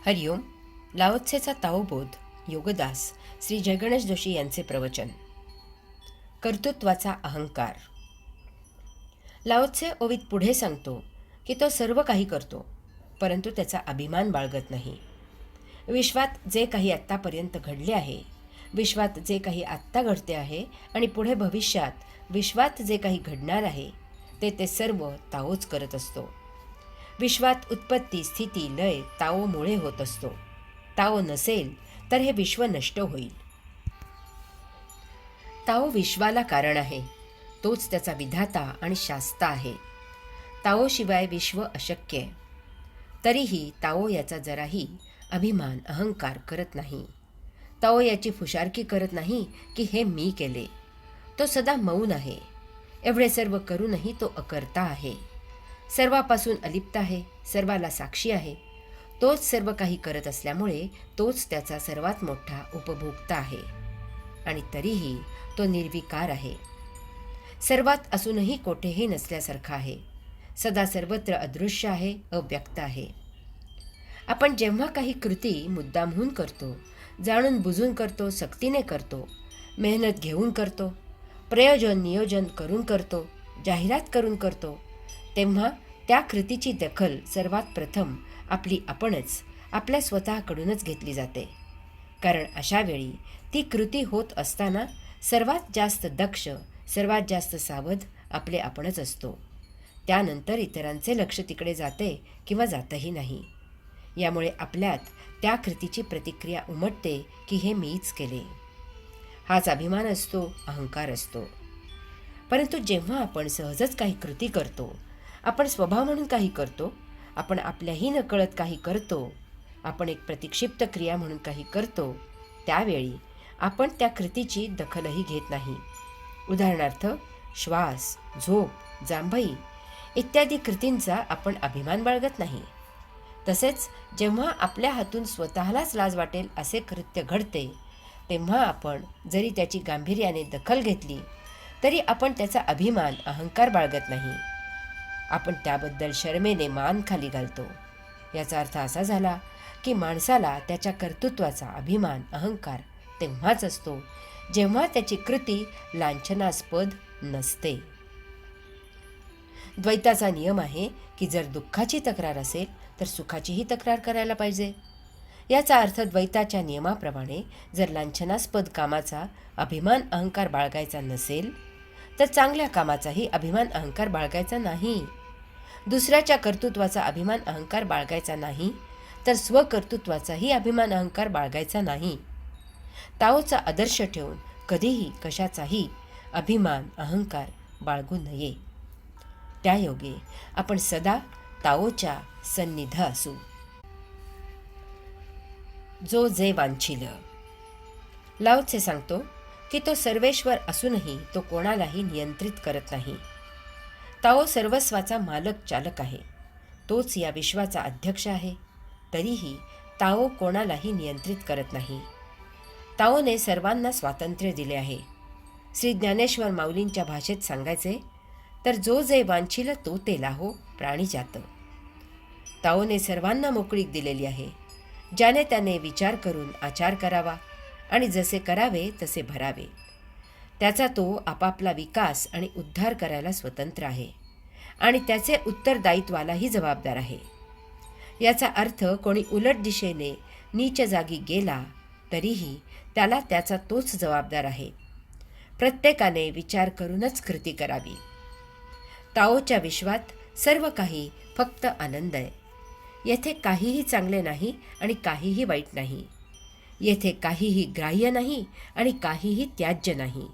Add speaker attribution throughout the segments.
Speaker 1: हरिओम. लाओत्सेचा ताओबोध योगदास श्री जयगणेश जोशी यांचे प्रवचन. कर्तृत्वाचा अहंकार. लाओत्से ओवीत पुढे सांगतो की तो सर्व काही करतो, परंतु त्याचा अभिमान बाळगत नाही. विश्वात जे काही आत्तापर्यंत घडले आहे, विश्वात जे काही आत्ता घडते आहे आणि पुढे भविष्यात विश्वात जे काही घडणार आहे, ते सर्व ताओच करत असतो. विश्वात उत्पत्ती, स्थिती, लय ताओमुळे होत असतो. ताओ नसेल तर हे विश्व नष्ट होईल. ताओ विश्वाला कारण आहे, तोच त्याचा विधाता आणि शास्ता आहे. ताओशिवाय विश्व अशक्य आहे. तरीही ताओ याचा जराही अभिमान अहंकार करत नाही. ताओ याची फुशारकी करत नाही की हे मी केले. तो सदा मौन आहे. एवढे सर्व करूनही तो अकर्ता आहे. सर्वापासून अलिप्त आहे, सर्वाला साक्षी आहे. तोच सर्व काही करत असल्यामुळे तोच त्याचा सर्वात मोठा उपभोक्ता आहे. आणि तरीही तो निर्विकार आहे. सर्वात असूनही कोठेही नसल्यासारखा आहे. सदा सर्वत्र अदृश्य आहे, अव्यक्त आहे. आपण जेव्हा काही कृती मुद्दामहून करतो, जाणून बुजून करतो, सक्तीने करतो, मेहनत घेऊन करतो, प्रयोजन नियोजन करून करतो, जाहिरात करून करतो, तेव्हा त्या कृतीची दखल सर्वात प्रथम आपली आपणच आपल्या स्वतःकडूनच घेतली जाते. कारण अशा वेळी ती कृती होत असताना सर्वात जास्त दक्ष, सर्वात जास्त सावध आपले आपणच असतो. त्यानंतर इतरांचे लक्ष तिकडे जाते किंवा जातही नाही. यामुळे आपल्यात त्या कृतीची प्रतिक्रिया उमटते की हे मीच केले. हाच अभिमान असतो, अहंकार असतो. परंतु जेव्हा आपण सहजच काही कृती करतो, आपण स्वभाव म्हणून काही करतो, आपण आपल्याही नकळत काही करतो, आपण एक प्रतिक्षिप्त क्रिया म्हणून काही करतो, त्यावेळी आपण त्या कृतीची दखलही घेत नाही. उदाहरणार्थ, श्वास, झोप, जांभई इत्यादी कृतींचा आपण अभिमान बाळगत नाही. तसेच जेव्हा आपल्या हातून स्वतःलाच लाज वाटेल असे कृत्य घडते, तेव्हा आपण जरी त्याची गांभीर्याने दखल घेतली तरी आपण त्याचा अभिमान अहंकार बाळगत नाही. आपण त्याबद्दल शरमेने मान खाली घालतो. याचा अर्थ असा झाला की माणसाला त्याच्या कर्तृत्वाचा अभिमान अहंकार तेव्हाच असतो जेव्हा त्याची कृती लांछनास्पद नसते. द्वैताचा नियम आहे की जर दुःखाची तक्रार असेल तर सुखाचीही तक्रार करायला पाहिजे. याचा अर्थ द्वैताच्या नियमाप्रमाणे जर लांछनास्पद कामाचा अभिमान अहंकार बाळगायचा नसेल तर चांगल्या कामाचाही अभिमान अहंकार बाळगायचा नाही. दुसऱ्याच्या कर्तृत्वाचा अभिमान अहंकार बाळगायचा नाही तर स्वकर्तृत्वाचाही अभिमान अहंकार बाळगायचा नाही. ताओचा आदर्श ठेवून कधीही कशाचाही अभिमान अहंकार बाळगू नये. त्यायोगे आपण सदा ताओच्या सन्निध असू. जो जे वांछिल. लाओत्से सांगतो की तो सर्वेश्वर असूनही तो कोणालाही नियंत्रित करत नाही. ताओ सर्वस्वाचा मालक चालक आहे. तोच या विश्वाचा अध्यक्ष आहे. तरीही ताओ कोणालाही नियंत्रित करत नाही. ताओने सर्वांना स्वातंत्र्य दिले आहे. श्री ज्ञानेश्वर माऊलींच्या भाषेत सांगायचे तर जो जे वांछिल तो ते लाहो प्राणी जात. ताओने सर्वांना मोकळीक दिलेली आहे. ज्याने त्याने विचार करून आचार करावा आणि जसे करावे तसे भरावे. त्याचा तो आपापला विकास आणि उद्धार करायला स्वतंत्र आहे आणि त्याचे उत्तरदायित्वालाही जबाबदार आहे. याचा अर्थ कोणी उलट दिशेने नीच जागी गेला तरीही त्याला त्याचा तोच जबाबदार आहे. प्रत्येकाने विचार करूनच कृती करावी. ताओच्या विश्वात सर्व काही फक्त आनंद आहे. येथे काहीही चांगले नाही आणि काहीही वाईट नाही. येथे काहीही ग्राह्य नाही आणि काहीही त्याज्य नाही.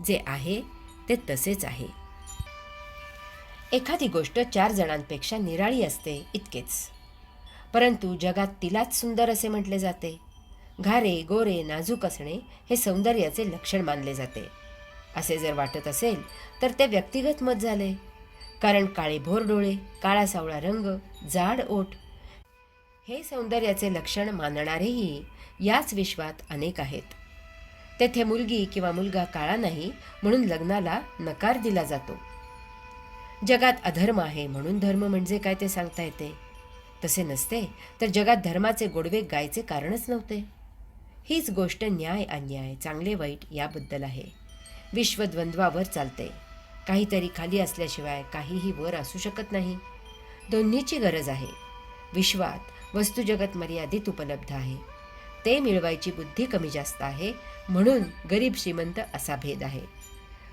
Speaker 1: जे आहे ते तसेच आहे. एखादी गोष्ट 4 जणांपेक्षा निराळी असते इतकेच, परंतु जगात तिलाच सुंदर असे म्हटले जाते. घारे गोरे नाजूक असणे हे सौंदर्याचे लक्षण मानले जाते. असे जर वाटत असेल तर ते व्यक्तिगत मत झाले. कारण काळे भोर डोळे, काळा सावळा रंग, जाड ओठ हे सौंदर्याचे लक्षण मानणारेही याच विश्वात अनेक आहेत. तेथे मुलगी किंवा मुलगा काळा नाही म्हणून लग्नाला नकार दिला जातो. जगात अधर्म आहे म्हणून धर्म म्हणजे काय ते सांगता येते. तसे नसते तर जगात धर्माचे गोडवे गायचे कारणच नव्हते. हीच गोष्ट न्याय अन्याय चांगले वाईट याबद्दल आहे. विश्व द्वंद्वावर चालते. काहीतरी खाली असल्याशिवाय काहीही वर असू शकत नाही. दोन्हीची गरज आहे. विश्वात वस्तुजगत मर्यादित उपलब्ध आहे. ते मिळवायची बुद्धी कमी जास्त आहे, म्हणून गरीब श्रीमंत असा भेद आहे.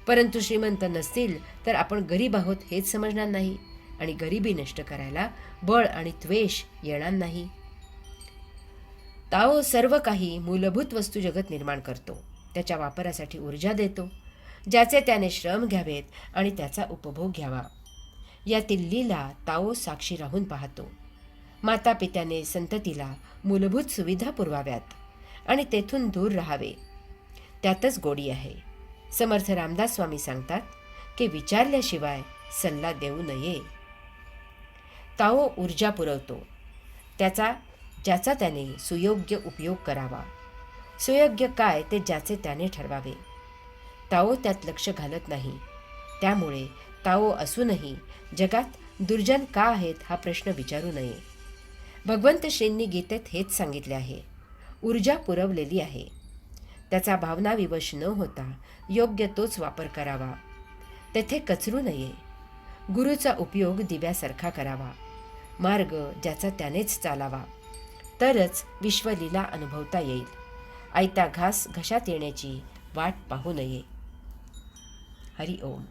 Speaker 1: परंतु श्रीमंत नसतील तर आपण गरीब आहोत हेच समजणार नाही आणि गरिबी नष्ट करायला बळ आणि द्वेष येणार नाही. ताओ सर्व काही मूलभूत वस्तू जगत निर्माण करतो, त्याच्या वापरासाठी ऊर्जा देतो, ज्याचे त्याने श्रम घ्यावेत आणि त्याचा उपभोग घ्यावा. यातील लीला ताओ साक्षी राहून पाहतो. माता पित्याने संततीला मूलभूत सुविधा पुरवाव्यात आणि तेथून दूर राहावे, त्यातच गोडी आहे. समर्थ रामदास स्वामी सांगतात की विचारल्याशिवाय सल्ला देऊ नये. ताओ ऊर्जा पुरवतो, ज्याचा त्याने सुयोग्य उपयोग करावा. सुयोग्य काय ते ज्याचे त्याने ठरवावे. ताओ त्यात लक्ष घालत नाही. त्यामुळे ताओ असूनही जगात दुर्जन का आहेत हा प्रश्न विचारू नये. भगवंत श्रींनी गीतेत हेच सांगितले आहे. ऊर्जा पुरवलेली आहे, त्याचा भावनाविवश न होता योग्य तोच वापर करावा. तेथे कचरू नये. गुरुचा उपयोग दिव्यासारखा करावा. मार्ग ज्याचा त्यानेच चालावा, तरच विश्वलीला अनुभवता येईल. आयता घास घशात येण्याची वाट पाहू नये. हरि ओम.